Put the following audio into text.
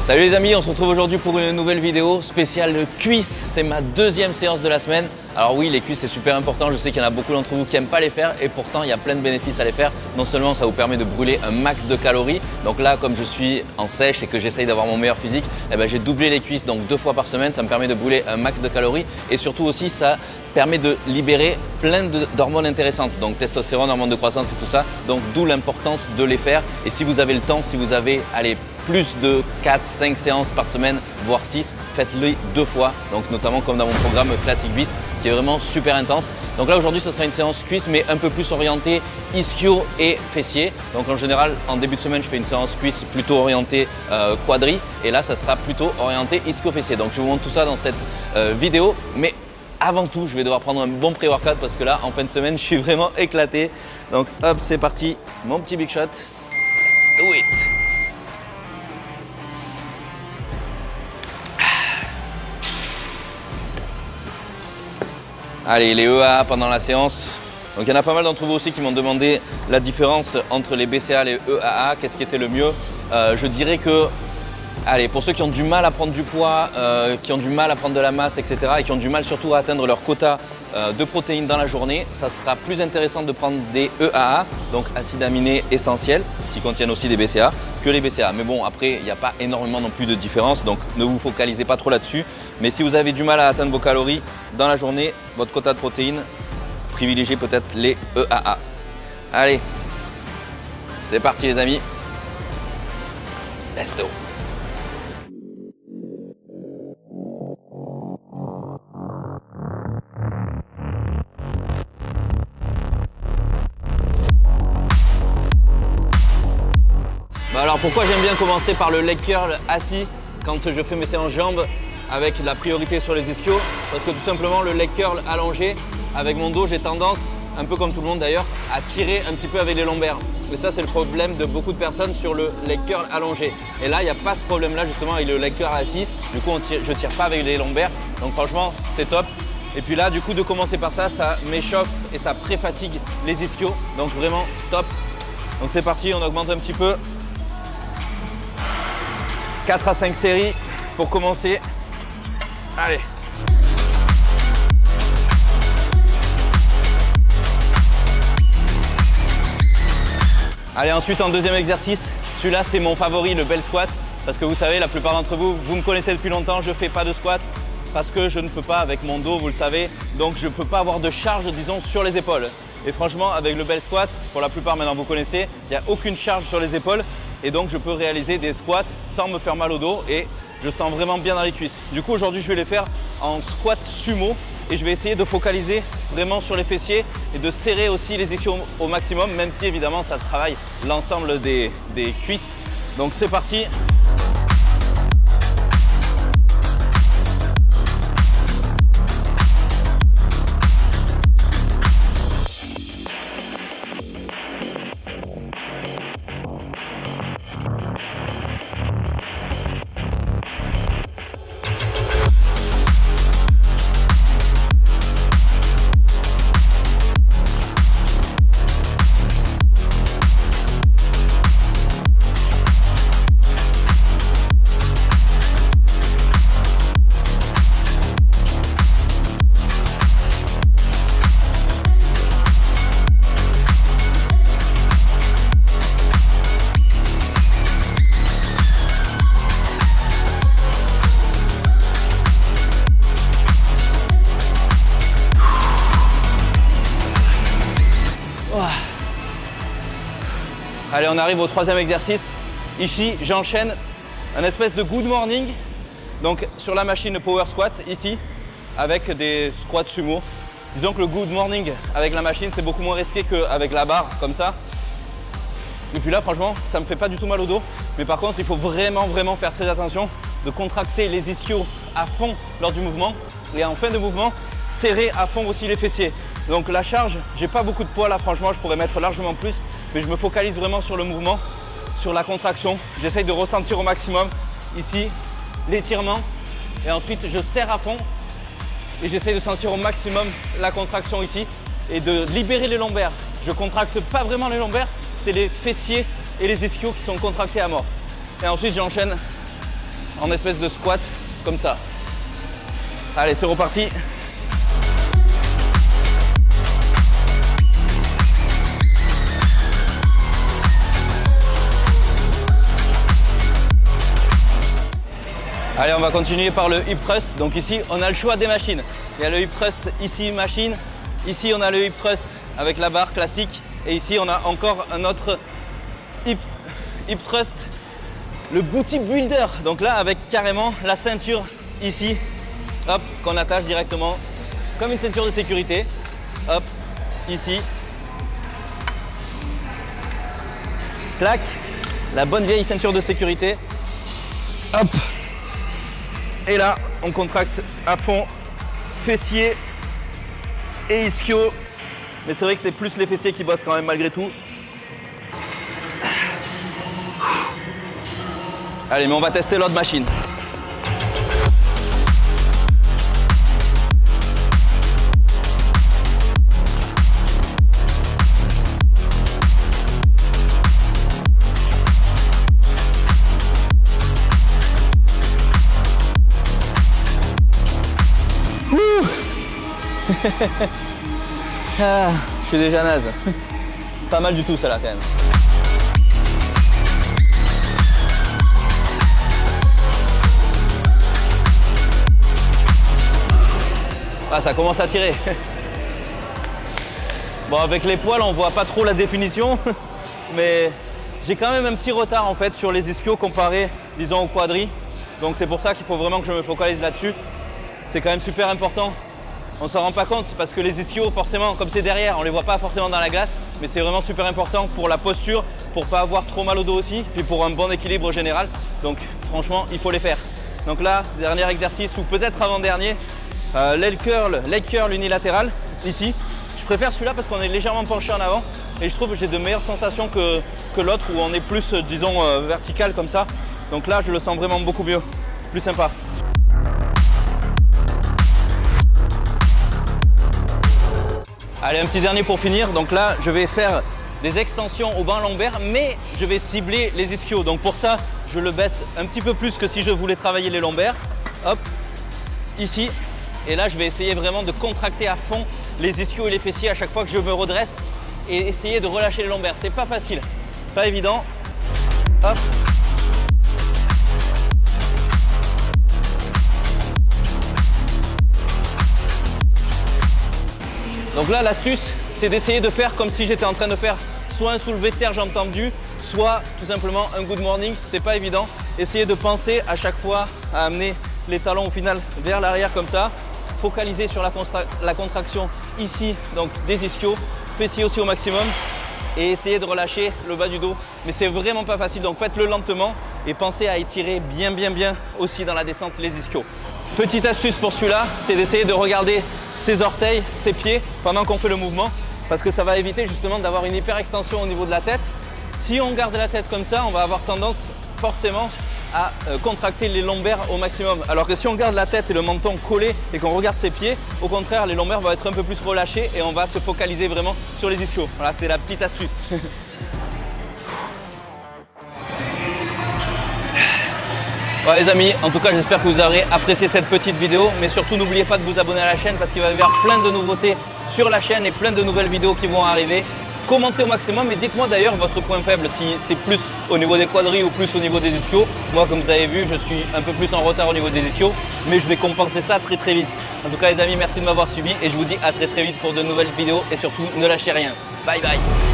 Salut les amis, on se retrouve aujourd'hui pour une nouvelle vidéo spéciale cuisses. C'est ma deuxième séance de la semaine. Alors oui, les cuisses c'est super important, je sais qu'il y en a beaucoup d'entre vous qui n'aiment pas les faire et pourtant il y a plein de bénéfices à les faire. Non seulement ça vous permet de brûler un max de calories, donc là comme je suis en sèche et que j'essaye d'avoir mon meilleur physique, j'ai doublé les cuisses donc 2 fois par semaine, ça me permet de brûler un max de calories et surtout aussi ça permet de libérer plein d'hormones intéressantes, donc testostérone, hormones de croissance et tout ça, donc d'où l'importance de les faire. Et si vous avez le temps, si vous avez plus de 4-5 séances par semaine, voire 6, faites-le 2 fois, donc notamment comme dans mon programme Classic Beast qui est vraiment super intense. Donc là aujourd'hui ce sera une séance cuisse mais un peu plus orientée ischio et fessier. Donc en général en début de semaine je fais une séance cuisse plutôt orientée quadri et là ça sera plutôt orienté ischio fessier. Donc je vous montre tout ça dans cette vidéo, mais avant tout je vais devoir prendre un bon pré-workout parce que là en fin de semaine je suis vraiment éclaté. Donc hop, c'est parti, mon petit big shot, let's do it. Allez, les EAA pendant la séance. Donc il y en a pas mal d'entre vous aussi qui m'ont demandé la différence entre les BCA et les EAA, qu'est-ce qui était le mieux. Je dirais que, allez, pour ceux qui ont du mal à prendre du poids, qui ont du mal à prendre de la masse, etc. et qui ont du mal surtout à atteindre leur quota de protéines dans la journée, ça sera plus intéressant de prendre des EAA, donc acides aminés essentiels, qui contiennent aussi des BCA, que les BCA. Mais bon, après, il n'y a pas énormément non plus de différence, donc ne vous focalisez pas trop là-dessus. Mais si vous avez du mal à atteindre vos calories dans la journée, votre quota de protéines, privilégiez peut-être les EAA. Allez, c'est parti les amis. Let's go. Alors pourquoi j'aime bien commencer par le leg curl assis quand je fais mes séances jambes avec la priorité sur les ischios? Parce que tout simplement le leg curl allongé avec mon dos, j'ai tendance, un peu comme tout le monde d'ailleurs, à tirer un petit peu avec les lombaires. Et ça c'est le problème de beaucoup de personnes sur le leg curl allongé. Et là il n'y a pas ce problème là justement avec le leg curl assis. Du coup je tire pas avec les lombaires. Donc franchement c'est top. Et puis là du coup de commencer par ça, ça m'échauffe et ça pré-fatigue les ischios. Donc vraiment top. Donc c'est parti, on augmente un petit peu. 4 à 5 séries pour commencer. Allez. Allez, ensuite en deuxième exercice, celui-là c'est mon favori, le bell squat. Parce que vous savez, la plupart d'entre vous, vous me connaissez depuis longtemps, je ne fais pas de squat parce que je ne peux pas avec mon dos, vous le savez. Donc je ne peux pas avoir de charge, disons, sur les épaules. Et franchement, avec le bell squat, pour la plupart maintenant vous connaissez, il n'y a aucune charge sur les épaules. Et donc je peux réaliser des squats sans me faire mal au dos et je sens vraiment bien dans les cuisses. Du coup aujourd'hui je vais les faire en squat sumo et je vais essayer de focaliser vraiment sur les fessiers et de serrer aussi les ischios au maximum, même si évidemment ça travaille l'ensemble des cuisses. Donc c'est parti. Allez, on arrive au troisième exercice. Ici, j'enchaîne un espèce de good morning. Donc sur la machine power squat, ici, avec des squats sumo. Disons que le good morning avec la machine, c'est beaucoup moins risqué qu'avec la barre, comme ça. Et puis là, franchement, ça me fait pas du tout mal au dos. Mais par contre, il faut vraiment faire très attention de contracter les ischios à fond lors du mouvement. Et en fin de mouvement, serrer à fond aussi les fessiers. Donc la charge, j'ai pas beaucoup de poids là, franchement, je pourrais mettre largement plus. Mais je me focalise vraiment sur le mouvement, sur la contraction. J'essaye de ressentir au maximum ici l'étirement. Et ensuite, je serre à fond et j'essaye de sentir au maximum la contraction ici et de libérer les lombaires. Je ne contracte pas vraiment les lombaires, c'est les fessiers et les ischios qui sont contractés à mort. Et ensuite, j'enchaîne en espèce de squat comme ça. Allez, c'est reparti. Allez, on va continuer par le hip thrust. Donc ici, on a le choix des machines. Il y a le hip thrust ici, machine. Ici, on a le hip thrust avec la barre classique. Et ici, on a encore un autre hip thrust, le booty builder. Donc là, avec carrément la ceinture ici, hop, qu'on attache directement comme une ceinture de sécurité. Hop, ici. Clac, la bonne vieille ceinture de sécurité. Hop. Et là, on contracte à fond fessiers et ischio. Mais c'est vrai que c'est plus les fessiers qui bossent quand même malgré tout. Allez, mais on va tester l'autre machine. Ah, je suis déjà naze. Pas mal du tout ça là quand même. Ah, ça commence à tirer. Bon, avec les poils on voit pas trop la définition, mais j'ai quand même un petit retard en fait sur les ischios comparé disons au quadri. Donc c'est pour ça qu'il faut vraiment que je me focalise là-dessus. C'est quand même super important. On s'en rend pas compte parce que les ischios, forcément, comme c'est derrière, on les voit pas forcément dans la glace, mais c'est vraiment super important pour la posture, pour pas avoir trop mal au dos aussi, puis pour un bon équilibre général. Donc franchement, il faut les faire. Donc là, dernier exercice ou peut-être avant-dernier, leg curl unilatéral, ici. Je préfère celui-là parce qu'on est légèrement penché en avant et je trouve que j'ai de meilleures sensations que l'autre où on est plus, disons, vertical comme ça. Donc là, je le sens vraiment beaucoup mieux, plus sympa. Allez, un petit dernier pour finir. Donc là, je vais faire des extensions au banc lombaire, mais je vais cibler les ischios. Donc pour ça, je le baisse un petit peu plus que si je voulais travailler les lombaires. Hop, ici. Et là, je vais essayer vraiment de contracter à fond les ischios et les fessiers à chaque fois que je me redresse et essayer de relâcher les lombaires. C'est pas facile, pas évident. Hop. Donc là, l'astuce, c'est d'essayer de faire comme si j'étais en train de faire soit un soulevé de terre jambes tendues, soit tout simplement un good morning. C'est pas évident. Essayez de penser à chaque fois à amener les talons au final vers l'arrière comme ça. Focaliser sur la contraction ici, donc des ischios, fessiers aussi au maximum. Et essayez de relâcher le bas du dos. Mais c'est vraiment pas facile, donc faites-le lentement et pensez à étirer bien aussi dans la descente les ischios. Petite astuce pour celui-là, c'est d'essayer de regarder ses orteils, ses pieds pendant qu'on fait le mouvement parce que ça va éviter justement d'avoir une hyper extension au niveau de la tête. Si on garde la tête comme ça, on va avoir tendance forcément à contracter les lombaires au maximum. Alors que si on garde la tête et le menton collé et qu'on regarde ses pieds, au contraire, les lombaires vont être un peu plus relâchés et on va se focaliser vraiment sur les ischios. Voilà, c'est la petite astuce. Voilà les amis, en tout cas j'espère que vous aurez apprécié cette petite vidéo, mais surtout n'oubliez pas de vous abonner à la chaîne parce qu'il va y avoir plein de nouveautés sur la chaîne et plein de nouvelles vidéos qui vont arriver. Commentez au maximum et dites-moi d'ailleurs votre point faible, si c'est plus au niveau des quadris ou plus au niveau des ischios. Moi comme vous avez vu, je suis un peu plus en retard au niveau des ischios, mais je vais compenser ça très vite. En tout cas les amis, merci de m'avoir suivi et je vous dis à très vite pour de nouvelles vidéos et surtout ne lâchez rien. Bye bye.